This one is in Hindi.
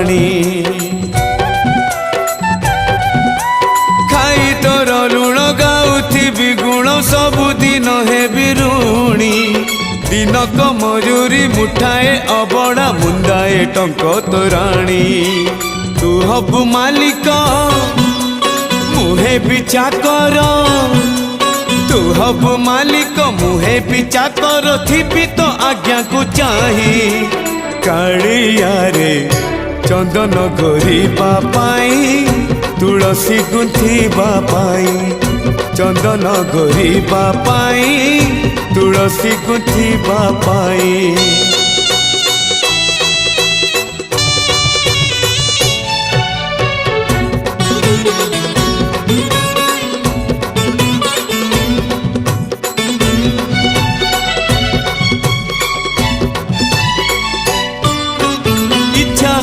राणी खाई तोर लुण गाउथी गुण सबुदिन हे बिरुणी दिनक मजूरी मुठाए अबड़ा मुंदाए टंक तोराणी तू हबु मालिक मुहे भी चाकर तू हबु मालिक मुहे भी चाकर थिबी तो आज्ञा को चाही कालिया रे चंदन घोरिबा पाई तुलसी गुंथिबा पाई चंदन घोरिबा पाई तुलसी गुंथिबा पाई।